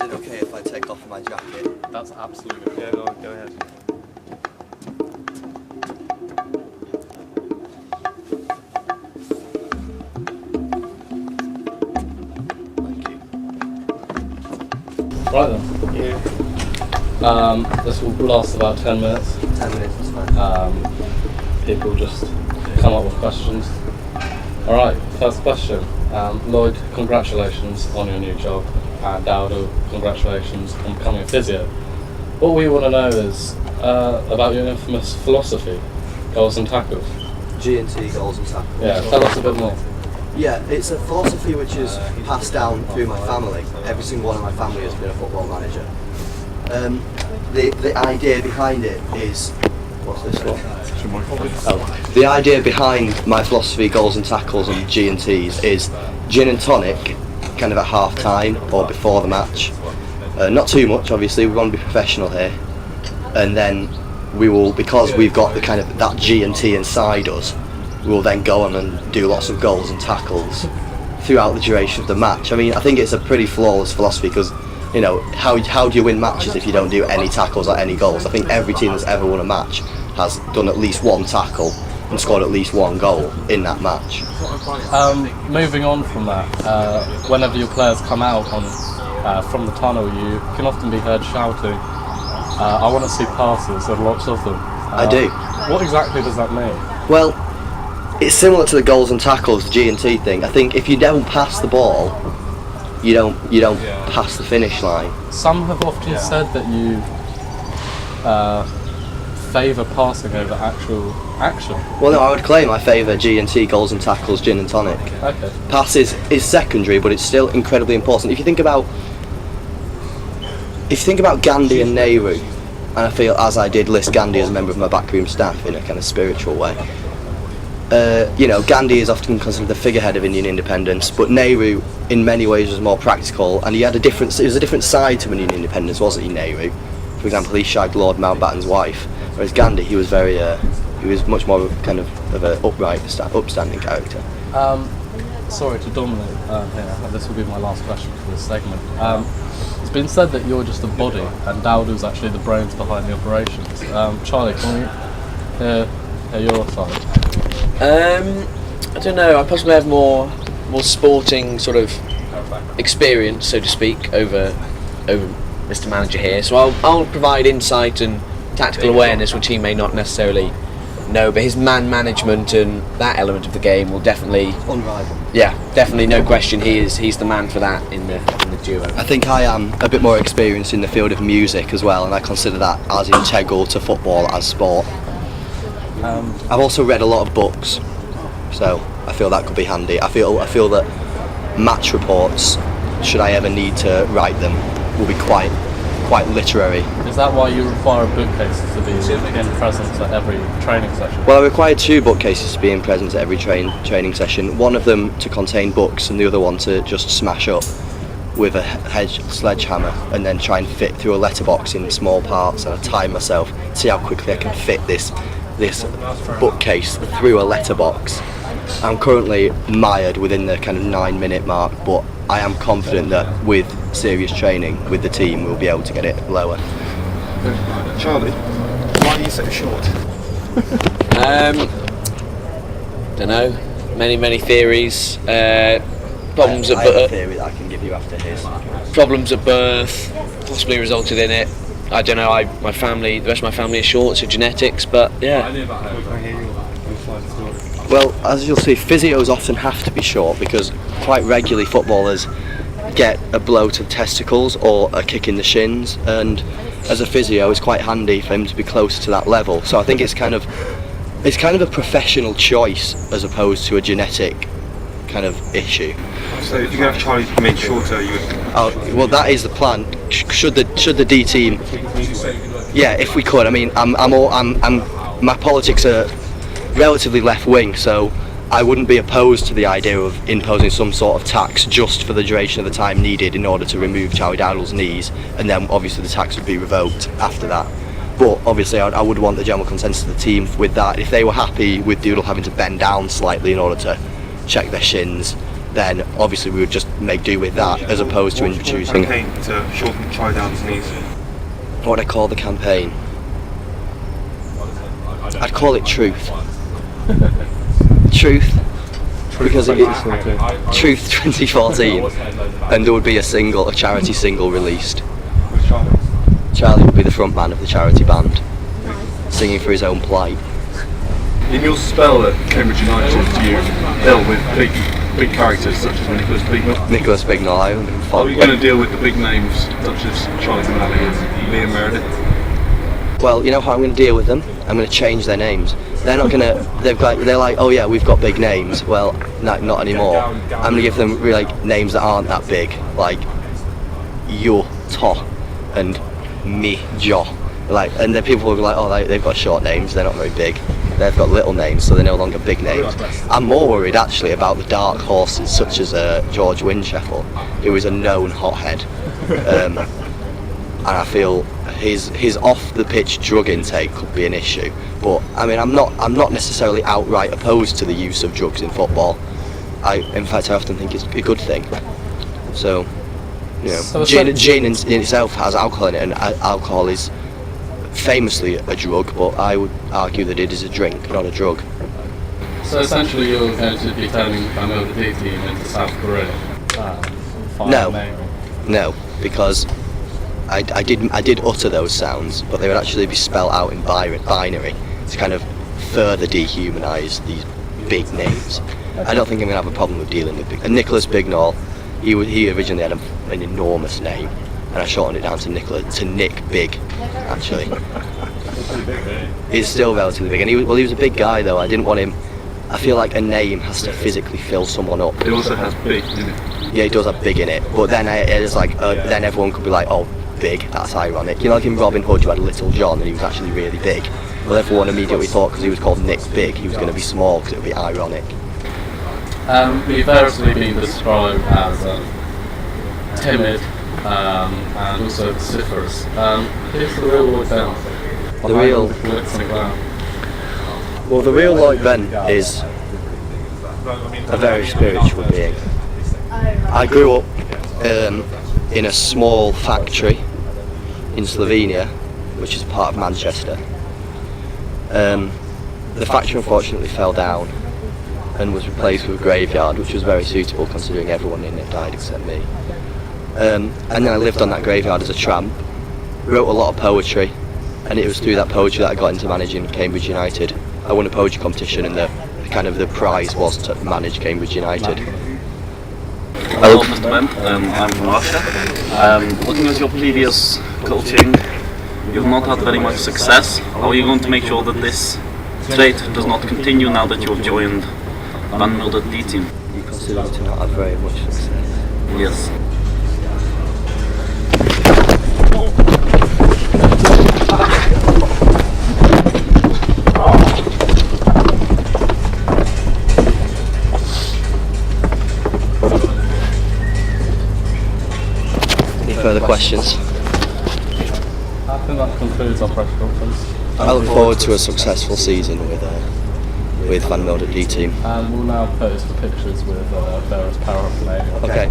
it okay if I take off my jacket? That's absolutely okay. Yeah, go ahead. Thank you. Right then. This will last about 10 minutes. 10 minutes is fine. People just come up with questions. Alright, first question. Lloyd, congratulations on your new job. And Dowdle, congratulations on becoming a physio. What we want to know is about your infamous philosophy, goals and tackles. G&T, goals and tackles. Yeah, tell us a bit more. Yeah, it's a philosophy which is passed down through my family. Every single one of my family has been a football manager. The idea behind it is... What's this one? Oh. The idea behind my philosophy, goals and tackles and G&Ts is gin and tonic, kind of at half time or before the match. Not too much, obviously, we want to be professional here. And then we will, because we've got the kind of that G&T inside us, we will then go on and do lots of goals and tackles throughout the duration of the match. I mean, I think it's a pretty flawless philosophy because, you know, how do you win matches if you don't do any tackles or any goals? I think every team that's ever won a match has done at least one tackle and scored at least one goal in that match. Moving on from that, whenever your players come out from the tunnel, you can often be heard shouting, I want to see passes, and lots of them. I do. What exactly does that mean? Well, it's similar to the goals and tackles, the G&T thing. I think if you don't pass the ball, you don't pass the finish line. Some have often said that you favour passing over actual action. Well, no, I would claim I favour G&T, goals and tackles, gin and tonic. Okay. Pass is secondary, but it's still incredibly important. If you think about Gandhi and Nehru, and I feel, as I did, list Gandhi as a member of my backroom staff in a kind of spiritual way. You know, Gandhi is often considered the figurehead of Indian independence, but Nehru, in many ways, was more practical, and he had it was a different side to Indian independence, wasn't he, Nehru? For example, he shagged Lord Mountbatten's wife, whereas Gandhi, he was much more kind of an upstanding character. Sorry to dominate here, this will be my last question for this segment. It's been said that you're just a body, and Dowdle's actually the brains behind the operations. Charlie, can we hear your side? I don't know. I possibly have more sporting sort of experience, so to speak, over Mr. Manager here. So I'll provide insight and tactical awareness, which he may not necessarily know. But his man management and that element of the game will definitely Unrivaled. Yeah, definitely, no question. He's the man for that in the duo. I think I am a bit more experienced in the field of music as well, and I consider that as integral to football as sport. I've also read a lot of books, so I feel that could be handy. I feel that match reports, should I ever need to write them, will be quite literary. Is that why you require a bookcase to be in presence at every training session? Well, I require 2 bookcases to be in presence at every training session. One of them to contain books, and the other one to just smash up with a sledgehammer, and then try and fit through a letterbox in small parts. And I time myself, see how quickly I can fit this bookcase through a letterbox. I'm currently mired within the kind of 9-minute mark, but I am confident that with serious training with the team we'll be able to get it lower. Charlie, why are you so short? Don't know. Many theories. Problems at I have a birth. theory that I can give you after his. Problems at birth possibly resulted in it. I don't know. The rest of my family is short, so genetics. But yeah. Well, as you'll see, physios often have to be short because quite regularly footballers get a blow to the testicles or a kick in the shins, and as a physio it's quite handy for him to be closer to that level. So I think it's kind of a professional choice as opposed to a genetic kind of issue. So if you could have Charlie made shorter, you would... Well, that is the plan. Should the D team... Yeah, if we could. I mean, my politics are relatively left wing, so I wouldn't be opposed to the idea of imposing some sort of tax just for the duration of the time needed in order to remove Charlie Dowdle's knees, and then obviously the tax would be revoked after that. But obviously I would want the general consensus of the team with that. If they were happy with Dowdle having to bend down slightly in order to check their shins, then obviously we would just make do with that as opposed to introducing. Campaign to shorten Charlie Dowdle's knees. What would I call the campaign? I'd call it Truth. Truth. Because it's Truth 2014, and there would be a charity single released. With Charlie. Charlie would be the front man of the charity band, singing for his own plight. In your spell at Cambridge United, you dealt with big characters such as Nicholas Bignell. Nicholas Bignell, I Are follow. you going to deal with the big names such as Charlie Manley and Liam Meredith? Well, you know how I'm going to deal with them? I'm going to change their names. They're not going to. They're like, oh yeah, we've got big names. Well, not anymore. I'm going to give them really, like, names that aren't that big, like Yo To and Me Jo. Like, and then people will be like, oh, they've got short names. They're not very big. They've got little names, so they're no longer big names. I'm more worried actually about the dark horses such as George Wincheffel, who is a known hothead, and I feel his off the pitch drug intake could be an issue. But I mean, I'm not necessarily outright opposed to the use of drugs in football. In fact, I often think it's a good thing. So, you know, gin in itself has alcohol in it, and alcohol is famously a drug, but I would argue that it is a drink, not a drug. So essentially you're going to be turning the D team into South Korea? No, because I did utter those sounds, but they would actually be spelled out in binary to kind of further dehumanise these big names. I don't think I'm going to have a problem with dealing with big. And Nicholas Bignell, he originally had an enormous name, and I shortened it down to Nick Big, actually. He's still relatively big, and he was a big guy though. I didn't want him. I feel like a name has to physically fill someone up. It also has big in it. Yeah, it does have big in it, but then it's like then everyone could be like, oh, big, that's ironic. You know, like in Robin Hood, you had Little John, and he was actually really big. Well, everyone immediately thought because he was called Nick Big, he was going to be small because it would be ironic. You've variously been described as timid and also vociferous. Who's the real Lloyd Bent? The real. Well, the real Lloyd Bent is a very spiritual being. I grew up in a small factory in Slovenia, which is a part of Manchester. The factory unfortunately fell down and was replaced with a graveyard, which was very suitable considering everyone in it died except me. And then I lived on that graveyard as a tramp, wrote a lot of poetry, and it was through that poetry that I got into managing Cambridge United. I won a poetry competition, and the prize was to manage Cambridge United. Hello, Mr. Bent. I'm from Russia. Looking at your previous coaching, you've not had very much success. How are you going to make sure that this trait does not continue now that you have joined Van Milder D team? You consider it to not have very much success? Yes. Any further questions? I think that concludes our press conference. I look forward to a successful season with Van Milder D team. And we'll now pose for pictures with various paraphernalia. Okay.